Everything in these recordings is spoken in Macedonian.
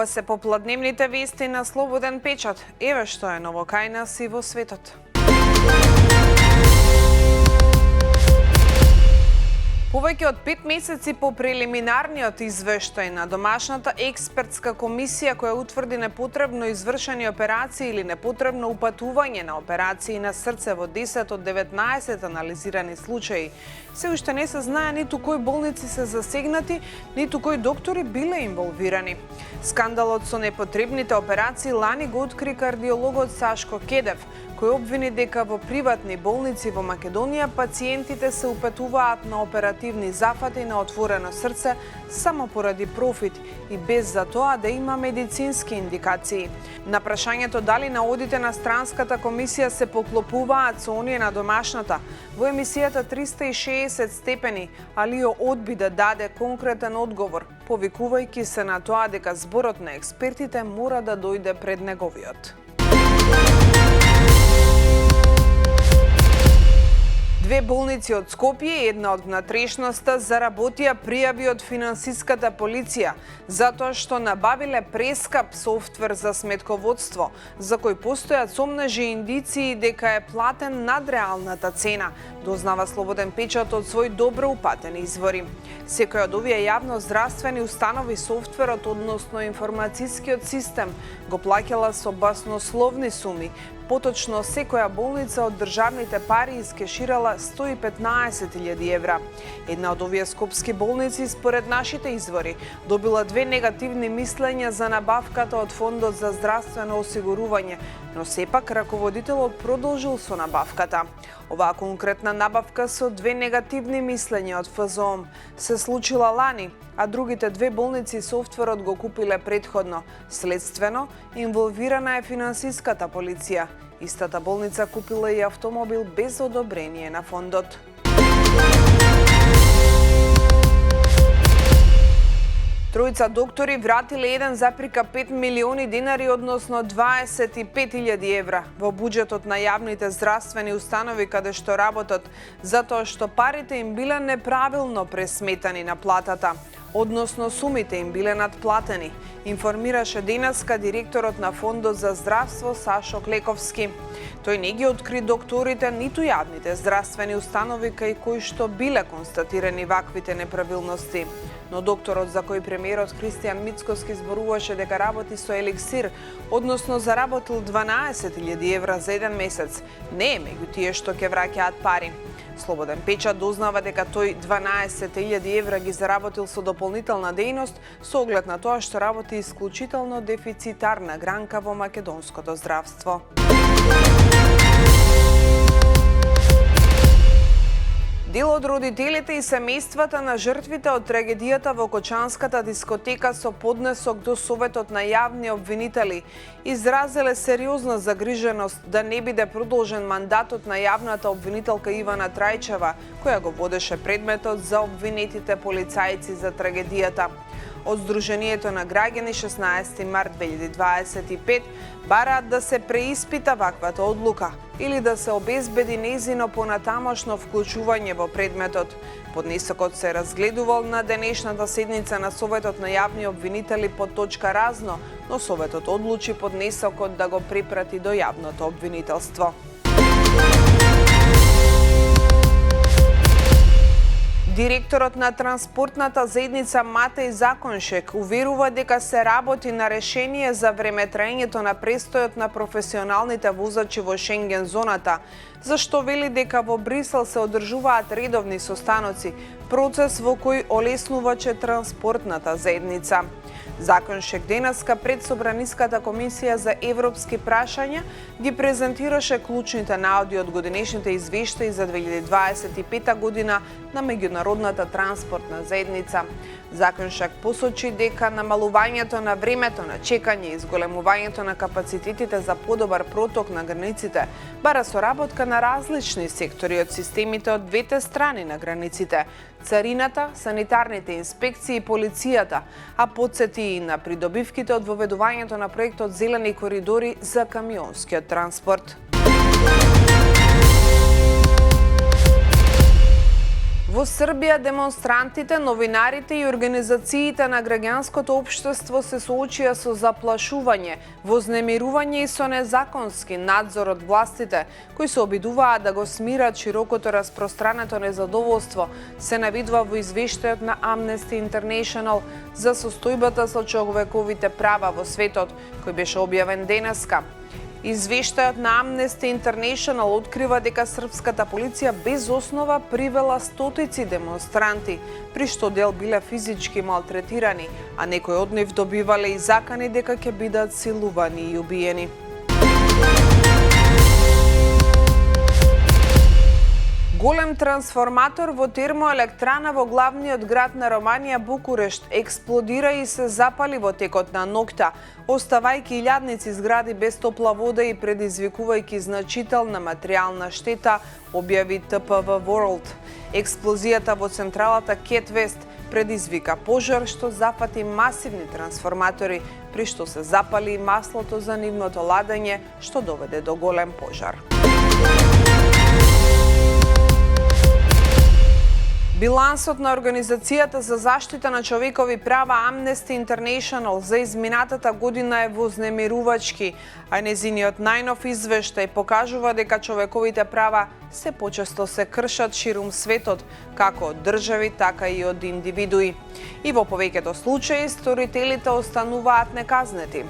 Ова се попладневните вести на Слободен печат. Еве што е ново кај нас и во светот. Повеќе од 5 месеци по прелиминарниот извештај на домашната експертска комисија која утврди непотребно извршени операции или непотребно упатување на операции на срце во 10 од 19 анализирани случаи, се уште не се знае ниту кои болници се засегнати, ниту кои доктори биле инволвирани. Скандалот со непотребните операции лани го откри кардиологот Сашко Кедев, кој обвини дека во приватни болници во Македонија пациентите се упатуваат на оперативни зафати на отворено срце само поради профит и без за тоа да има медицински индикации. На прашањето дали наодите на странската комисија се поклопуваат со оние на домашната, во емисијата 360 степени, Алио одби да даде конкретен одговор, повикувајќи се на тоа дека зборот на експертите мора да дојде пред неговиот. Две болници од Скопје и една од внатрешноста заработија пријави од финансиската полиција затоа што набавиле прескап софтвер за сметководство, за кој постојат сомнежи и индиции дека е платен над реалната цена, дознава Слободен печат од свој добро упатени извори. Секој од овие јавно здравствени установи софтверот, односно информацијскиот систем, го плаќала со баснословни суми. Поточно, секоја болница од државните пари искеширала 115.000 евра. Една од овие скопски болници, според нашите извори, добила две негативни мислења за набавката од Фондот за здравствено осигурување, но сепак раководителот продолжил со набавката. Оваа конкретна набавка со две негативни мислења од ФЗОМ се случила лани, а другите две болници софтверот го купиле предходно. Следствено, инволвирана е финансиската полиција. Истата болница купила и автомобил без одобрение на фондот. Тројца доктори вратиле 1,5 милиони динари, односно 25.000 евра во буџетот на јавните здравствени установи каде што работат, затоа што парите им биле неправилно пресметани на платата, односно сумите им биле надплатени, информираше денеска директорот на Фондот за здравство Сашо Клековски. Тој не ги откри докторите ниту јавните здравствени установи кај кои што биле констатирани ваквите неправилности. Но докторот за кој премиерот Христијан Мицкоски зборуваше дека работи со еликсир, односно заработил 12.000 евра за еден месец, не е меѓу тие што ќе враќаат пари. Слободен печат дознава дека тој 12.000 евра ги заработил со дополнителна дејност со оглед на тоа што работи исклучително дефицитарна гранка во македонското здравство. Дел од родителите и семејствата на жртвите од трагедијата во Кочанската дискотека со поднесок до Советот на јавни обвинители изразиле сериозна загриженост да не биде продолжен мандатот на јавната обвинителка Ивана Трајчева, која го водеше предметот за обвинетите полицајци за трагедијата. Од Сдруженијето на граѓани 16 март 2025 бараат да се преиспита ваквата одлука или да се обезбеди нејзино понатамошно вклучување во предметот. Поднесокот се разгледувал на денешната седница на Советот на јавни обвинители под точка разно, но Советот одлучи поднесокот да го препрати до јавното обвинителство. Директорот на транспортната заедница Матеј Законшек уверува дека се работи на решение за времетраењето на престојот на професионалните возачи во Шенген зоната, зашто вели дека во Брисел се одржуваат редовни состаноци, процес во кој олеснуваче транспортната заедница. Законшек денеска пред Собраниската комисија за европски прашања ги презентираше клучните наоди од годинешните извештаи за 2025 година на меѓународната транспортна заедница. Законшек посочи дека намалувањето на времето на чекање и зголемувањето на капацитетите за подобар проток на границите бара соработка на различни сектори од системите од двете страни на границите, царината, санитарните инспекции и полицијата, а потсети и на придобивките од воведувањето на проектот Зелени коридори за камионскиот транспорт. Во Србија демонстрантите, новинарите и организациите на граѓанското општество се соочија со заплашување, вознемирување и со незаконски надзор од властите, кои се обидуваат да го смират широкото распространето незадоволство, се навидува во извештајот на Amnesty International за состојбата со човековите права во светот, кој беше објавен денеска. Извештајот на Amnesty International открива дека српската полиција без основа привела стотици демонстранти, при што дел биле физички малтретирани, а некои од нив добивале и закани дека ќе бидат силувани и убиени. Голем трансформатор во термоелектрана во главниот град на Романија, Букурешт, експлодира и се запали во текот на ноќта, оставајќи илјадници згради без топла вода и предизвикувајќи значителна материјална штета, објави ТПВ World. Експлозијата во централата Кетвест предизвика пожар што зафати масивни трансформатори, при што се запали и маслото за нивното ладење, што доведе до голем пожар. Билансот на Организацијата за заштита на човекови права Amnesty International за изминатата година е вознемирувачки, а незиниот најнов извештај покажува дека човековите права се почесто се кршат ширум светот, како од држави, така и од индивидуи. И во повеќето случаи сторителите остануваат неказнети.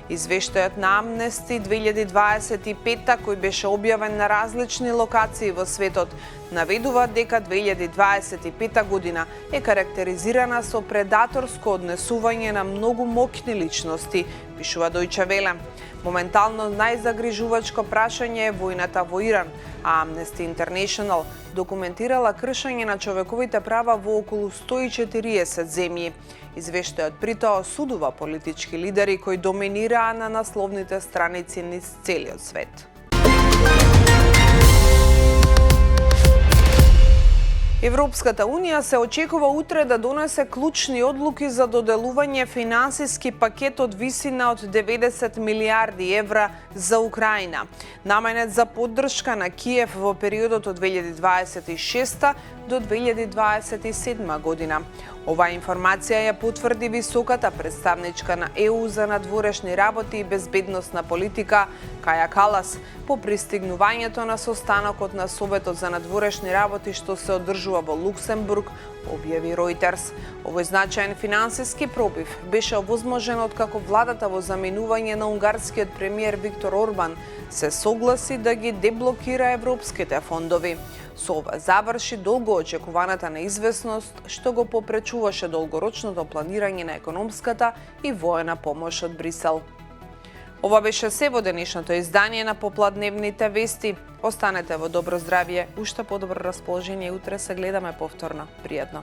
Извештајот на Amnesty 2025, кој беше објавен на различни локации во светот, наведува дека 2025 година е карактеризирана со предаторско однесување на многу моќни личности, пишува Дојче Веле. Моментално најзагрижувачко прашање е војната во Иран, а Amnesty International документирала кршење на човековите права во околу 140 земји. Извештајот притоа осудува политички лидери кои доминираа на насловните страници низ целиот свет. Европската Унија се очекува утре да донесе клучни одлуки за доделување финансиски пакет од висина од 90 милиарди евра за Украина, наменет за поддршка на Киев во периодот од 2026 до 2027 година. Оваа информација ја потврди високата представничка на ЕУ за надворешни работи и безбедносна политика Каја Калас по пристигнувањето на состанокот на Советот за надворешни работи што се одржува во Луксембург, објави Reuters. Овој значаен финансиски пробив беше овозможен откако владата во заменување на унгарскиот премиер Виктор Орбан се согласи да ги деблокира европските фондови. Со ова заврши долго очекуваната неизвестност што го попречуваше долгорочното планирање на економската и воена помош од Брисел. Ова беше се во денешното издание на Попладневните вести. Останете во добро здравје, уште подобро расположение, утре се гледаме повторно. Пријатно.